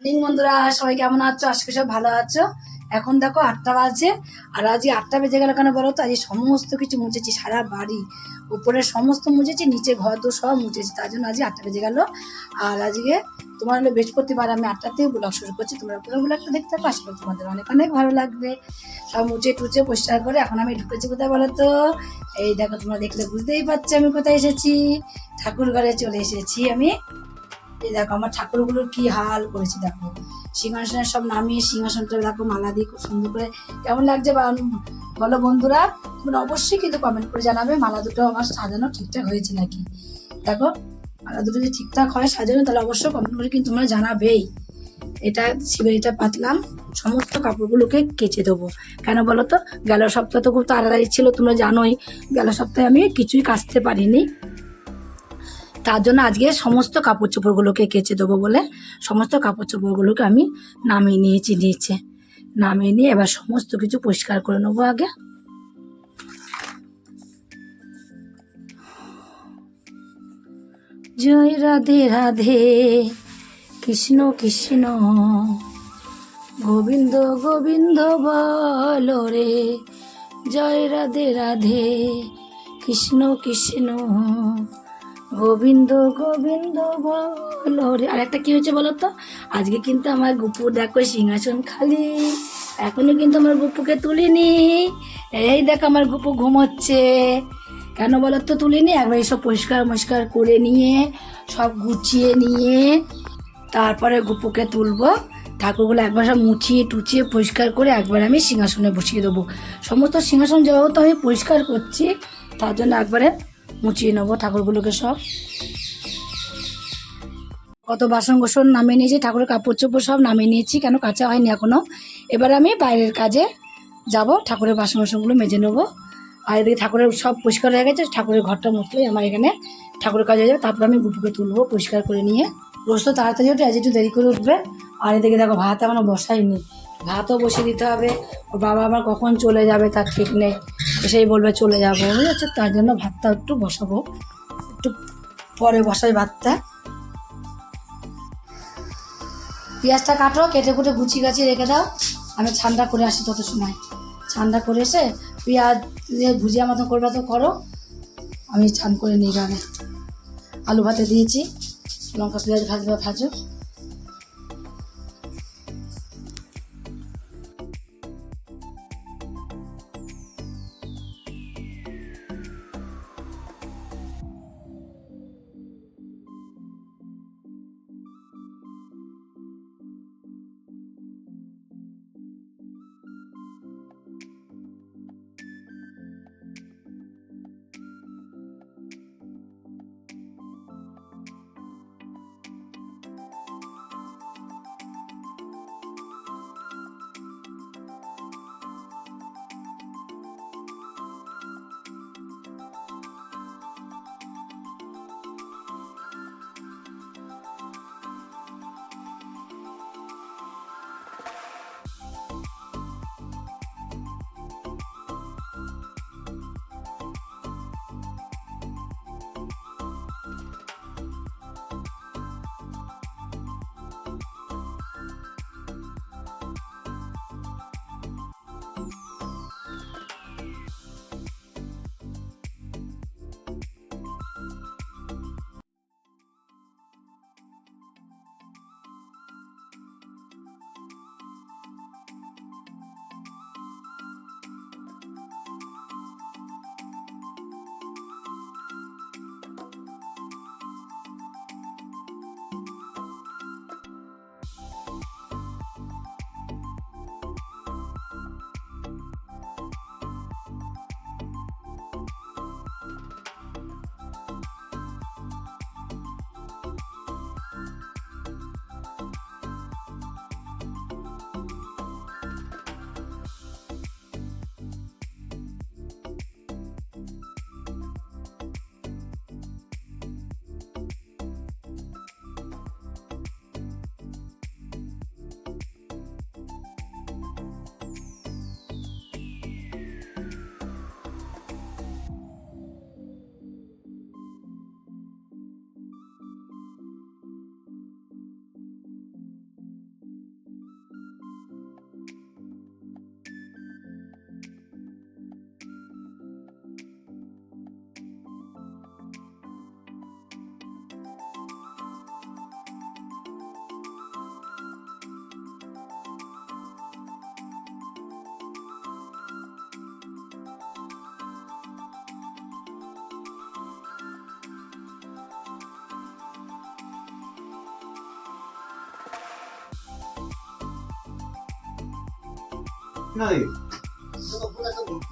Morning বন্ধুরা, সবাই কেমন আছো? আজকে সব ভালো আছো? এখন দেখো 8টা বাজে। আর আজকে 8টা বেজে গেল কেন বলো তো? আজকে সমস্ত কিছু মুছেছি, সারা বাড়ি উপরে সমস্ত মুছেছি, নিচে ঘর তো সব মুছেছি, তার জন্য আজকে 8টা বেজে গেল। আর আজকে তোমার হলো বৃহস্পতিবার, আমি 8টাতেই ব্লগ শুরু করছি। তোমরা পুরো ব্লগটা দেখতে থাকো, আশা করি তোমাদের অনেক অনেক ভালো লাগবে। সব মুছে টুচে পরিষ্কার করে এখন আমি ঢুকেছি কোথায় বলো তো? এই দেখো, তোমরা দেখলে বুঝতেই পারছো আমি কোথায় এসেছি। ঠাকুর ঘরে চলে এসেছি আমি। এই দেখো আমার ঠাকুরগুলোর কি হাল করেছি দেখো। সিংহাসনের সব নামিয়ে সিংহাসনটা দেখো মালা দিয়ে খুব সুন্দর করে। কেমন লাগছে বলো বন্ধুরা? তোমরা অবশ্যই কিন্তু কমেন্ট করে জানাবে মালা দুটো আমার সাজানো ঠিকঠাক হয়েছে নাকি। দেখো, মালা দুটো যদি ঠিকঠাক হয় সাজানো, তাহলে অবশ্যই কমেন্ট করে কিন্তু তোমরা জানাবেই। এটা শিবের এটা পাতলাম, সমস্ত কাপড়গুলোকে কেচে দেবো। কেন বলো তো? গেল সপ্তাহ তো খুব তাড়াতাড়ি ছিল, তোমরা জানোই। গেল সপ্তাহে আমি কিছুই কাচতে পারিনি, তার জন্য আজকে সমস্ত কাপড় চোপড়গুলোকে কেচে দেবো বলে সমস্ত কাপড় চোপড়গুলোকে আমি নামিয়ে নিয়েছি নিচে। নামিয়ে নিয়ে এবার সমস্ত কিছু পরিষ্কার করে নেবো আগে। জয় রাধে রাধে, কৃষ্ণ কৃষ্ণ গোবিন্দ গোবিন্দ বল রে। জয় রাধে রাধে, কৃষ্ণ কৃষ্ণ গোবিন্দ গোবিন্দ বল রে। আর একটা কি হয়েছে বলো তো? আজকে কিন্তু আমার গুপুর দেখো সিংহাসন খালি, এখনো কিন্তু আমার গুপুকে তুলিনি। এই দেখো আমার গুপু ঘুমোচ্ছে। কেন বলো তো তুলিনি? একবার এসব পরিষ্কার মরিষ্কার করে নিয়ে, সব গুছিয়ে নিয়ে তারপরে গুপুকে তুলবো। ঠাকুরগুলো একবার সব মুছিয়ে টুচিয়ে পরিষ্কার করে একবার আমি সিংহাসনে বসিয়ে দেবো। সমস্ত সিংহাসন যেহেতু আমি পরিষ্কার করছি, তার জন্য একবারে মুছিয়ে নেবো ঠাকুরগুলোকে সব। কত বাসন কোসন নামিয়ে নিয়েছি, ঠাকুরের কাপড় চোপড় সব নামিয়ে নিয়েছি, কেন কাঁচা হয়নি এখনো। এবার আমি বাইরের কাজে যাব, ঠাকুরের বাসন বাসনগুলো মেজে নেবো। আর এদিকে ঠাকুরের সব পরিষ্কার হয়ে গেছে, ঠাকুরের ঘরটা মুছলেই আমার এখানে ঠাকুরের কাজে হয়ে যাবে। তারপর আমি গুপুকে তুলবো পরিষ্কার করে নিয়ে। রোজ তো তাড়াতাড়ি ওঠে, আজ একটু দেরি করে উঠবে। আর এদিকে দেখো ভাত এখনো বসাইনি, ভাতও বসিয়ে দিতে হবে। ওর বাবা আবার কখন চলে যাবে তার ঠিক নেই, এসেই বলবে চলে যাবো, বুঝেছো? তার জন্য ভাতটা একটু বসাবো, একটু পরে বসাই ভাতটা। পেঁয়াজটা কাটো, কেটে কুটে গুছিয়ে গাছিয়ে রেখে দাও, আমি ঠান্ডা করে আসি তত সময়। ঠান্ডা করে এসে পেঁয়াজ দিয়ে ভুজিয়া মতো করবে তো করো, আমি ছান করে নিই আগে। আলু ভাতে দিয়েছি, লঙ্কা পেঁয়াজ ভাজবে ভাজো।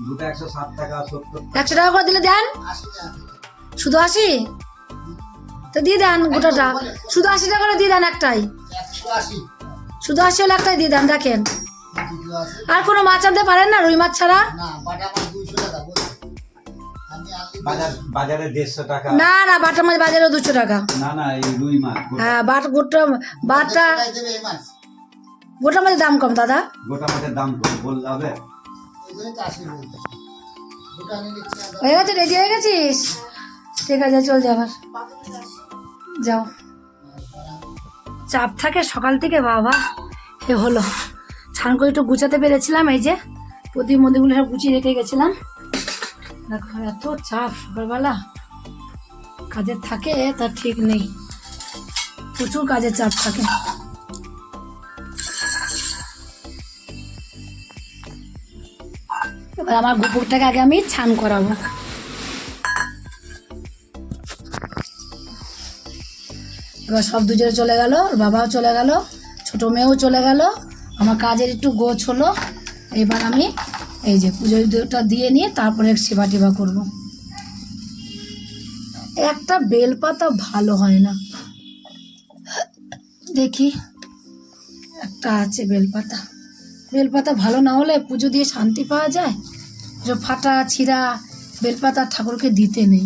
দুটো 160 টাকা 70 100 টাকা করে দিলে দেন, শুধু 80 তো দিয়ে দেন গোটাটা, শুধু 80 টাকা করে দিয়ে দেন একটাই, শুধু 80 হলে একটাই দিয়ে দেন। দেখেন আর কোনো মাছ আনতে পারেন না রুই মাছ ছাড়া? বাজারে 150 টাকা। না না, বাটা মাছ বাজারে 200 টাকা। না না, এই রুই মাছ হ্যাঁ, গোটা মাছের দাম কম দাদা। গোটা মাছের দাম কত বললে হবে? হয়ে গেছে, রেডি হয়ে গেছিস? ঠিক আছে, চল যাবার যাও। চাপ থাকে সকাল থেকে বাবা। এ হলো ছান করে একটু গুছাতে পেরেছিলাম, এই যে প্রতিমন্দিরগুলো সব গুছিয়ে রেখে গেছিলাম। দেখো এত চাপ সকালবেলা কাজের থাকে, তার ঠিক নেই, প্রচুর কাজের চাপ থাকে। এবার আমার গুপুরটাকে আগে আমি ছান করাবো। এবার সব দুজনে চলে গেল, বাবাও চলে গেল, ছোট মেয়েও চলে গেল, আমার কাজের একটু গোছ হলো। এবার আমি এই যে পুজোটা দিয়ে নিয়ে তারপরে সেবা টেবা করবো। একটা বেলপাতা ভালো হয় না, দেখি একটা আছে বেলপাতা। বেলপাতা ভালো না হলে পুজো দিয়ে শান্তি পাওয়া যায়? ফাটা ছিঁড়া বেলপাতা ঠাকুরকে দিতে নেই।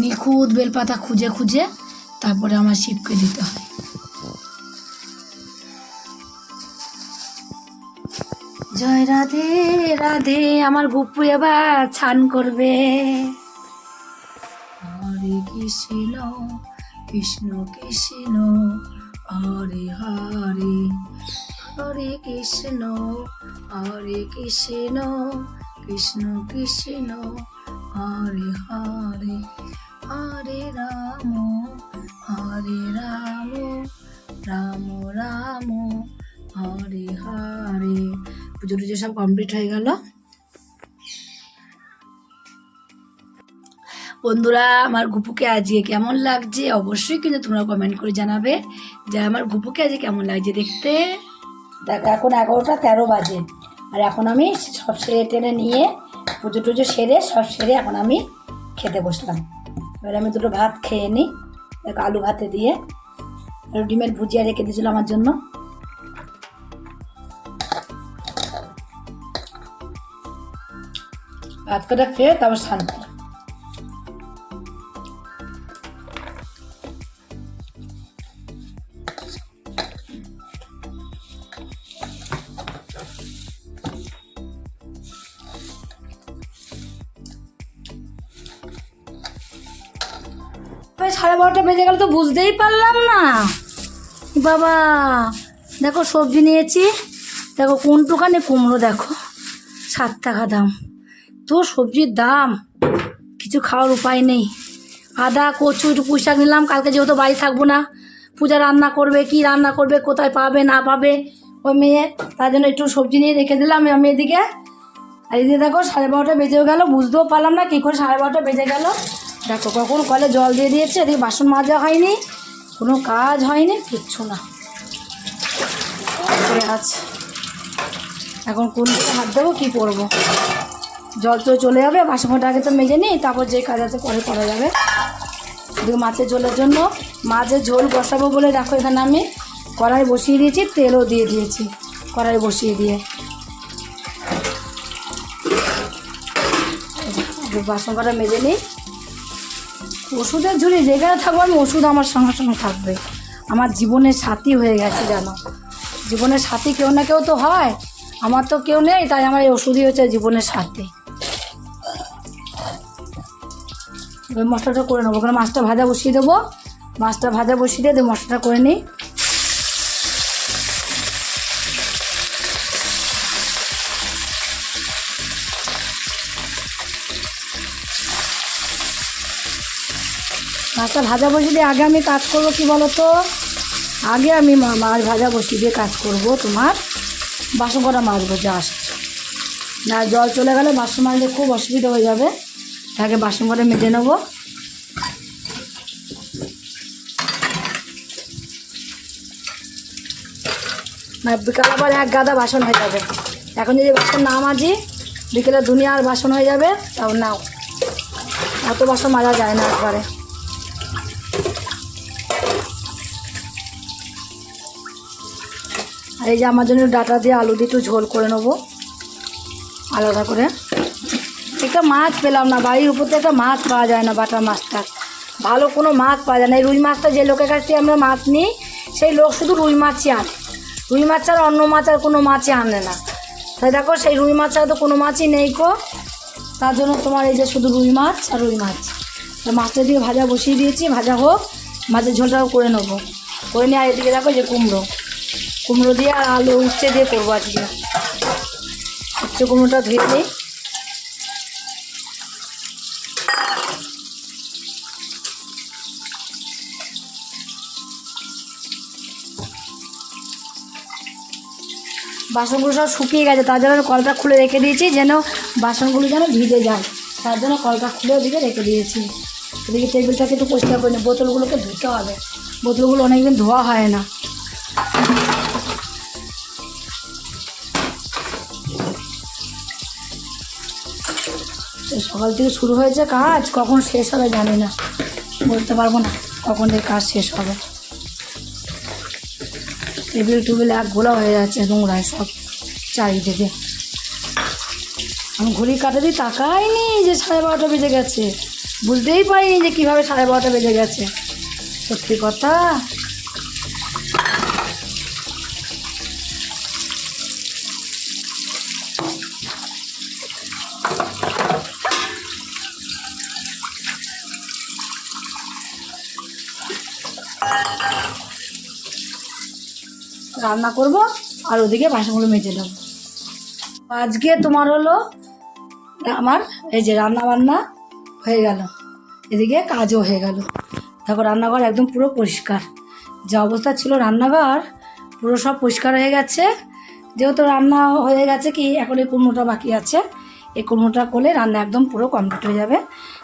নিখুঁত বেলপাতা খুঁজে খুঁজে তারপরে আমার শিবকে দিতে হয়। জয় রাধে রাধে। আমার গুপু এবার ছান করবে। হরে কৃষ্ণ কৃষ্ণ কৃষ্ণ হরে হরে, হরে কৃষ্ণ কৃষ্ণ কৃষ্ণ হরে হরে, হরে রাম রাম রাম হরে হরে। পুজো টুজো সব কমপ্লিট হয়ে গেল। বন্ধুরা, আমার গুপুকে আজকে কেমন লাগছে অবশ্যই কিন্তু তোমরা কমেন্ট করে জানাবে যে আমার গুপুকে আজকে কেমন লাগছে দেখতে। দেখো এখন 11টা 13 বাজে, আর এখন আমি সব সেরে টেনে নিয়ে পুজো টুজো সেরে সব সেরে এখন আমি খেতে বসলাম। এবার আমি দুটো ভাত খেয়ে নিই, আলু ভাতে দিয়ে, আর ডিমের ভুজিয়া রেখে দিয়েছিল আমার জন্য। ভাত কটা খেয়ে তারপর শান্তি। প্রায় 12:30 বেজে গেল তো বুঝতেই পারলাম না। বাবা দেখো সবজি নিয়েছি, দেখো কোনটুখানি কুমড়ো, দেখো 7 টাকা দাম। তো সবজির দাম কিছু খাওয়ার উপায় নেই। আদা কচু একটু পুঁই শাক নিলাম, কালকে যেহেতু বাড়ি থাকবো না, পূজা রান্না করবে, কি রান্না করবে, কোথায় পাবে না পাবে ওই মেয়ে, তার জন্য একটু সবজি নিয়ে রেখে দিলাম আমি এদিকে। আর এদিকে দেখো 12:30 বেজেও গেল, বুঝতেও পারলাম না কী করে 12:30 বেজে গেল। দেখো কখন কলে জল দিয়ে দিয়েছে, এদিকে বাসন মাজা হয়নি, কোনো কাজ হয়নি, কিচ্ছু না আছে। এখন কোন দিকে হাত দেবো, কী করবো, জল তো চলে যাবে, বাসনটা আগে তো মেজে নিই, তারপর যে কাজ আছে পরে করা যাবে। এদিকে মাছের ঝোলের জন্য মাছের ঝোল বসাবো বলে দেখো এখানে আমি কড়াই বসিয়ে দিয়েছি, তেলও দিয়ে দিয়েছি কড়াই বসিয়ে দিয়ে। বাসন কটা মেজে নিই। ওষুধের ঝুড়ি যেখানে থাকবো আমি, ওষুধ আমার সঙ্গে সঙ্গে থাকবে, আমার জীবনের সাথী হয়ে গেছে জানো। জীবনের সাথী কেউ না কেউ তো হয়, আমার তো কেউ নেই, তাই আমার এই ওষুধই হচ্ছে জীবনের সাথী। এবার মশলাটা করে নেবো, ওখানে মাছটা ভাজা বসিয়ে দেবো, মাছটা ভাজা বসিয়ে দিয়ে মশলাটা করে নিই। মাছটা ভাজা বসিয়ে দিয়ে আগে আমি কাজ করবো কি বলো তো, আগে আমি মাছ ভাজা বসিয়ে দিয়ে কাজ করবো তোমার বাসন কটা মাজবো যা আসছে না, জল চলে গেলে বাসন মাজলে খুব অসুবিধা হয়ে যাবে, আগে বাসন কটা মেজে নেবো। বিকালে আবার এক গাদা বাসন হয়ে যাবে। এখন যদি বাসন না মাজি বিকেলে দুনিয়ার বাসন হয়ে যাবে, তাও নাও এত বাসন মাজা যায় না একবারে। আর এই যে আমার জন্য ডাটা দিয়ে আলু দিয়ে একটু ঝোল করে নেবো আলাদা করে। একটা মাছ পেলাম না, বাড়ির উপর থেকে একটা মাছ পাওয়া যায় না, বাটা মাছটা ভালো কোনো মাছ পাওয়া যায় না। এই রুই মাছটা যে লোকের কাছ থেকে আমরা মাছ নিই সেই লোক শুধু রুই মাছই আনে, রুই মাছ আর অন্য মাছ আর কোনো মাছই আনে না। তাই দেখো সেই রুই মাছ ছাড়া তো কোনো মাছই নেই কো, তার জন্য তোমার এই যে শুধু রুই মাছ আর রুই মাছ। তো মাছটা দিয়ে ভাজা বসিয়ে দিয়েছি, ভাজা হোক, মাছের ঝোলটাও করে নেবো। করে নিয়ে আর এদিকে দেখো যে কুমড়ো দিয়ে আর আলু উচ্ছে দিয়ে করবো আজকে। উচ্ছে কুমড়োটা ধুয়ে নিই। বাসনগুলো সব শুকিয়ে গেছে, তার জন্য কলটা খুলে রেখে দিয়েছি যেন বাসনগুলো যেন ভিজে যায়, তার জন্য কলটা খুলে ওদিকে রেখে দিয়েছি। এদিকে টেবিলটাকে একটু পরিষ্কার করে নিই, বোতলগুলোকে ধুতে হবে, বোতলগুলো অনেকদিন ধোয়া হয় না। সকাল থেকে শুরু হয়েছে কাজ, কখন শেষ হবে জানি না, বলতে পারবো না কখন এই কাজ শেষ হবে। টেবিল এক গোলা হয়ে যাচ্ছে নোংরায় সব চারিদিকে। আমি ঘড়ি কাটা দিয়ে তাকাইনি যে 12:30 বেজে গেছে, বুঝতেই পারিনি যে কীভাবে 12:30 বেজে গেছে, সত্যি কথা। রান্না করব আর ওদিকে বাসনগুলো মেজে নেব। আজকে তোমার হলো আমার এই যে রান্না বান্না হয়ে গেল, এদিকে কাজও হয়ে গেল। দেখো রান্নাঘর একদম পুরো পরিষ্কার, যা অবস্থা ছিল রান্নাঘর পুরো সব পরিষ্কার হয়ে গেছে। যেহেতু রান্না হয়ে গেছে কি এখন এই কুমড়োটা বাকি আছে, এই কুমড়োটা করলে রান্না একদম পুরো কমপ্লিট হয়ে যাবে।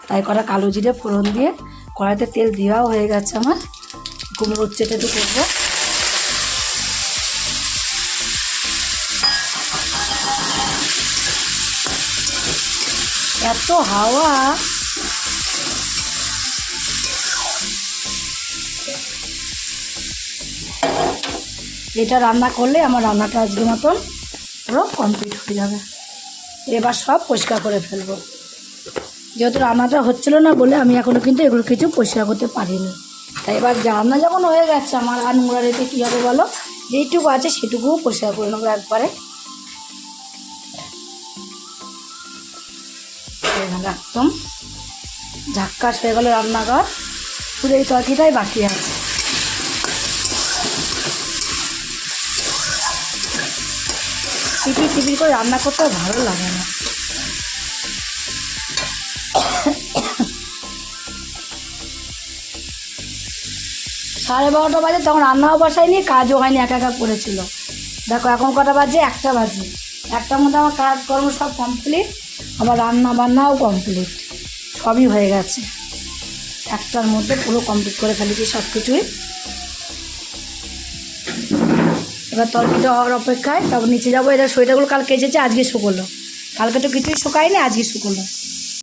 তাই করা কালো জিরে ফোড়ন দিয়ে কড়াইতে তেল দেওয়াও হয়ে গেছে আমার। কুমড়ো উচ্ছেটা একটু করবো। এত হাওয়া, এটা রান্না করলে আমার রান্নাটা আজকের মতন পুরো কমপ্লিট হয়ে যাবে। এবার সব পরিষ্কার করে ফেলবো। যেহেতু রান্নাটা হচ্ছিল না বলে আমি এখনও কিন্তু এগুলো কিছু পরিষ্কার করতে পারিনি। তাই এবার রান্না যখন হয়ে গেছে আমার আর নোংরা রেখে কী হবে বলো, যেইটুকু আছে সেটুকুও পরিষ্কার করে নেবো একবারে। একদম ঝাক্কাস হয়ে গেল রান্নাঘর, শুধু এই তরকারিটাই বাকি আছে। টিপি করে রান্না করতে ভালো লাগে না। সাড়ে 12টা বাজে, তখন রান্নাও বসায়নি, কাজও হয়নি, একা করেছিল। দেখো এখন কটা বাজে, 1টা বাজে। 1টার মধ্যে আমার কাজকর্ম সব কমপ্লিট, আমার রান্না বান্নাও কমপ্লিট, সবই হয়ে গেছে। 1টার মধ্যে পুরো কমপ্লিট করে ফেলেছি সব কিছুই। এবার তরকারিটা হওয়ার অপেক্ষায়, তারপর নিচে যাবো। এটা সোয়েটারগুলো কাল কেচেছে, আজকে শুকোলো, কালকে তো কিছুই শুকায়নি, আজকে শুকোলো।